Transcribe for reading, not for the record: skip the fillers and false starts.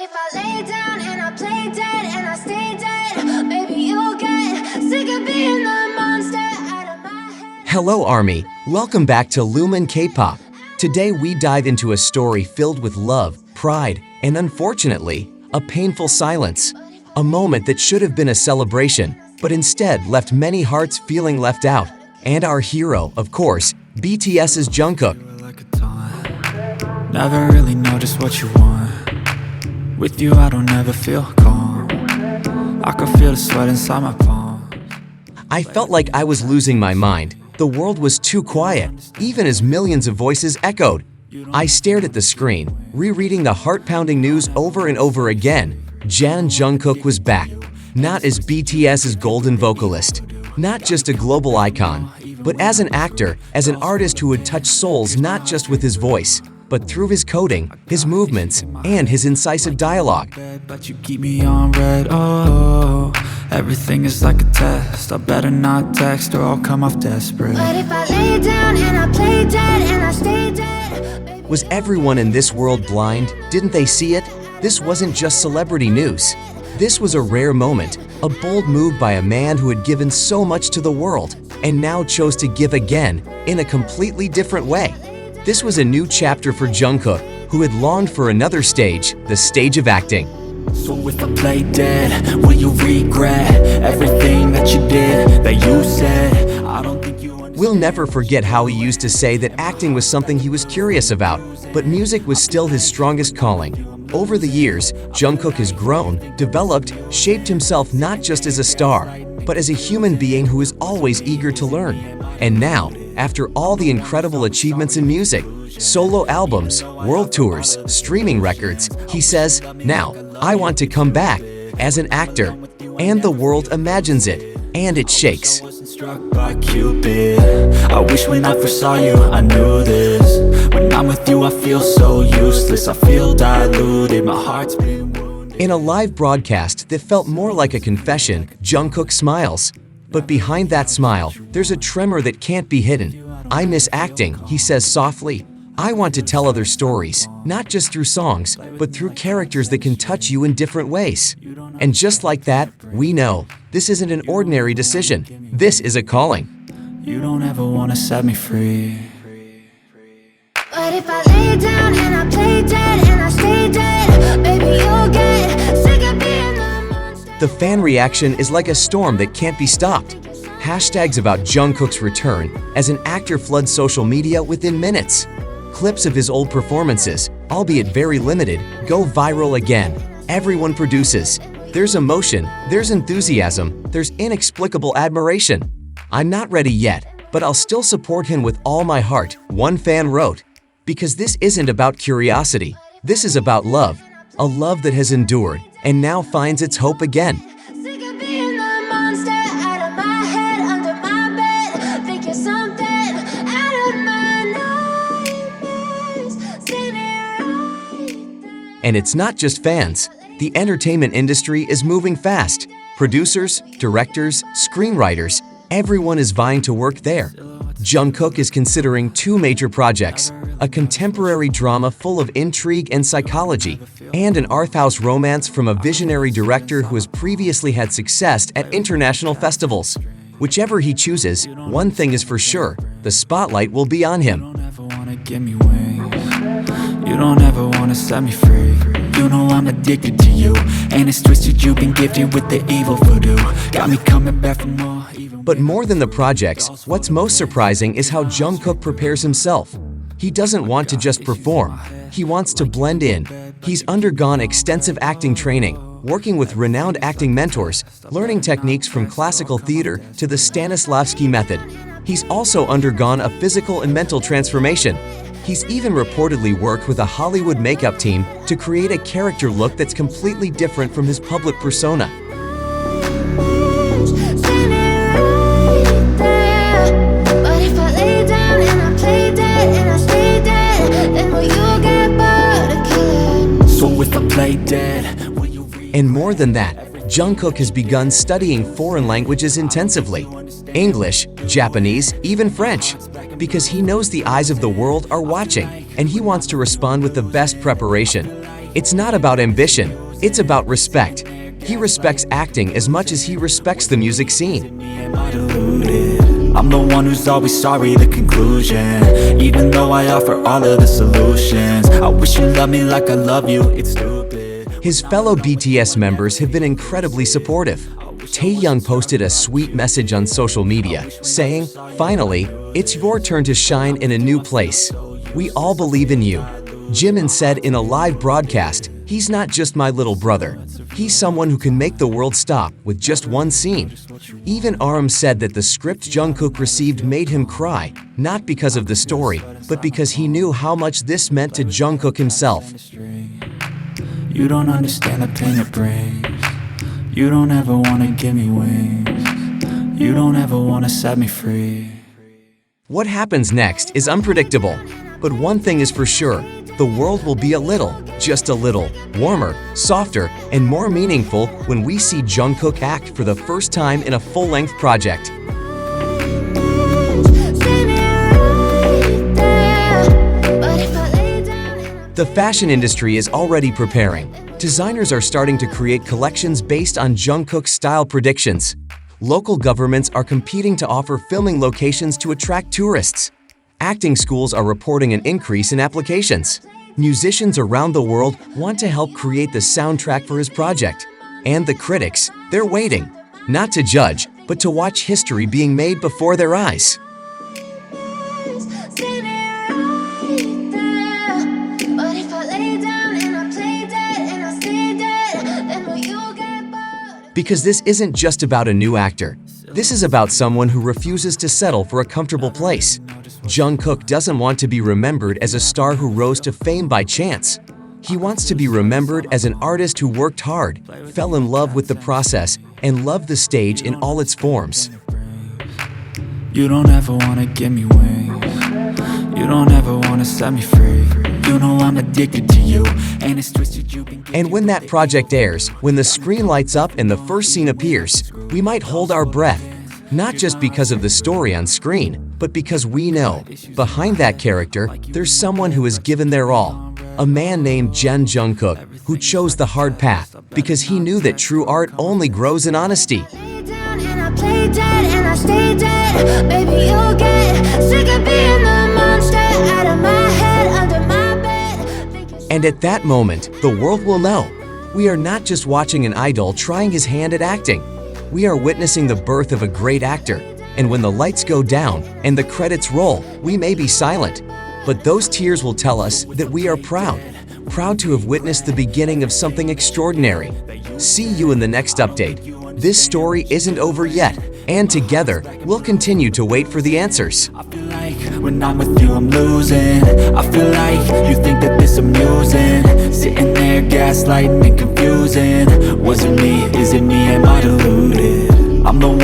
But if I lay down and I play dead and I stay dead, maybe you'll get sick of being the monster out of my head. Hello Army, welcome back to Lumen K-pop. Today we dive into a story filled with love, pride, and unfortunately, a painful silence. A moment that should have been a celebration, but instead left many hearts feeling left out. And our hero, of course, BTS's Jungkook. Never really know just what you want. With you I don't ever feel calm. I can feel the sweat inside my palm. I felt like I was losing my mind. The world was too quiet, even as millions of voices echoed. I stared at the screen, rereading the heart-pounding news over and over again. Jungkook was back, not as BTS's golden vocalist, not just a global icon, but as an actor, as an artist who would touch souls not just with his voice, but through his coding, his movements, and his incisive dialogue. But you keep me on red, oh. Everything is like a test. I better not text or I'll come off desperate. But if I lay down and I play dead and I stay dead. Was everyone in this world blind? Didn't they see it? This wasn't just celebrity news. This was a rare moment, a bold move by a man who had given so much to the world and now chose to give again in a completely different way. This was a new chapter for Jungkook, who had longed for another stage, the stage of acting. So if I play dead, will you regret everything that you did, that you said? I don't think you understand. We'll never forget how he used to say that acting was something he was curious about, but music was still his strongest calling. Over the years, Jungkook has grown, developed, shaped himself not just as a star, but as a human being who is always eager to learn. And now, after all the incredible achievements in music, solo albums, world tours, streaming records, he says, now, I want to come back as an actor. And the world imagines it, and it shakes. Struck by Cupid. I wish when I first saw you, I knew this. When I'm with you, I feel so useless. I feel diluted, my heart's been wounded. In a live broadcast that felt more like a confession, Jungkook smiles. But behind that smile, there's a tremor that can't be hidden. I miss acting, he says softly. I want to tell other stories, not just through songs, but through characters that can touch you in different ways. And just like that, we know, this isn't an ordinary decision. This is a calling. You don't ever want to set me free. But if I lay down and I play dead and I stay dead, maybe you'll get sick of being the monster. The fan reaction is like a storm that can't be stopped. Hashtags about Jungkook's return as an actor flood social media within minutes. Clips of his old performances, albeit very limited, go viral again. Everyone produces. There's emotion, there's enthusiasm, there's inexplicable admiration. I'm not ready yet, but I'll still support him with all my heart, one fan wrote. Because this isn't about curiosity, this is about love. A love that has endured and now finds its hope again. Sick of being the monster out of my head, under my bed. Think you're something out of my nightmares. See me right there. And it's not just fans. The entertainment industry is moving fast. Producers, directors, screenwriters, everyone is vying to work there. Jungkook is considering two major projects, a contemporary drama full of intrigue and psychology, and an arthouse romance from a visionary director who has previously had success at international festivals. Whichever he chooses, one thing is for sure, the spotlight will be on him. You don't ever want to give me wings. You don't ever want to set me free. You know I'm addicted to you, and it's twisted you've been gifted with the evil voodoo. Got me coming back for more. But more than the projects, what's most surprising is how Jungkook prepares himself. He doesn't want to just perform. He wants to blend in. He's undergone extensive acting training, working with renowned acting mentors, learning techniques from classical theater to the Stanislavski method. He's also undergone a physical and mental transformation. He's even reportedly worked with a Hollywood makeup team to create a character look that's completely different from his public persona. See me right there. But if I lay down and I play dead and I stay dead, then will you get bored of killing? So if I play dead, will you read? And more than that, Jungkook has begun studying foreign languages intensively. English, Japanese, even French. Because he knows the eyes of the world are watching, and he wants to respond with the best preparation. It's not about ambition, it's about respect. He respects acting as much as he respects the music scene. I'm the one who's always sorry, the conclusion. Even though I offer all of the solutions, I wish you loved me like I love you, it's stupid. His fellow BTS members have been incredibly supportive. Taehyung posted a sweet message on social media, saying, "Finally, it's your turn to shine in a new place. We all believe in you." Jimin said in a live broadcast, "He's not just my little brother. He's someone who can make the world stop with just one scene." Even RM said that the script Jungkook received made him cry, not because of the story, but because he knew how much this meant to Jungkook himself. You don't understand the pain it brings. You don't ever wanna give me wings. You don't ever wanna set me free. What happens next is unpredictable, but one thing is for sure, the world will be a little, just a little, warmer, softer, and more meaningful when we see Jungkook act for the first time in a full-length project. The fashion industry is already preparing. Designers are starting to create collections based on Jungkook's style predictions. Local governments are competing to offer filming locations to attract tourists. Acting schools are reporting an increase in applications. Musicians around the world want to help create the soundtrack for his project. And the critics, they're waiting, not to judge, but to watch history being made before their eyes. Because this isn't just about a new actor. This is about someone who refuses to settle for a comfortable place. Jungkook doesn't want to be remembered as a star who rose to fame by chance. He wants to be remembered as an artist who worked hard, fell in love with the process, and loved the stage in all its forms. You don't ever wanna give me wings. You don't ever wanna set me free. You know I'm addicted to you, and it's twisted you've been. And when that project airs, when the screen lights up and the first scene appears, we might hold our breath. Not just because of the story on screen, but because we know, behind that character, there's someone who has given their all. A man named Jungkook, who chose the hard path, because he knew that true art only grows in honesty. And at that moment, the world will know. We are not just watching an idol trying his hand at acting. We are witnessing the birth of a great actor. And when the lights go down and the credits roll, we may be silent. But those tears will tell us that we are proud. Proud to have witnessed the beginning of something extraordinary. See you in the next update. This story isn't over yet, and together, we'll continue to wait for the answers. I feel like when I'm with you I'm losing. I feel like you think that this amusing. Sitting there gaslighting and confusing. Was it me? Is it me? Am I deluded? I'm the one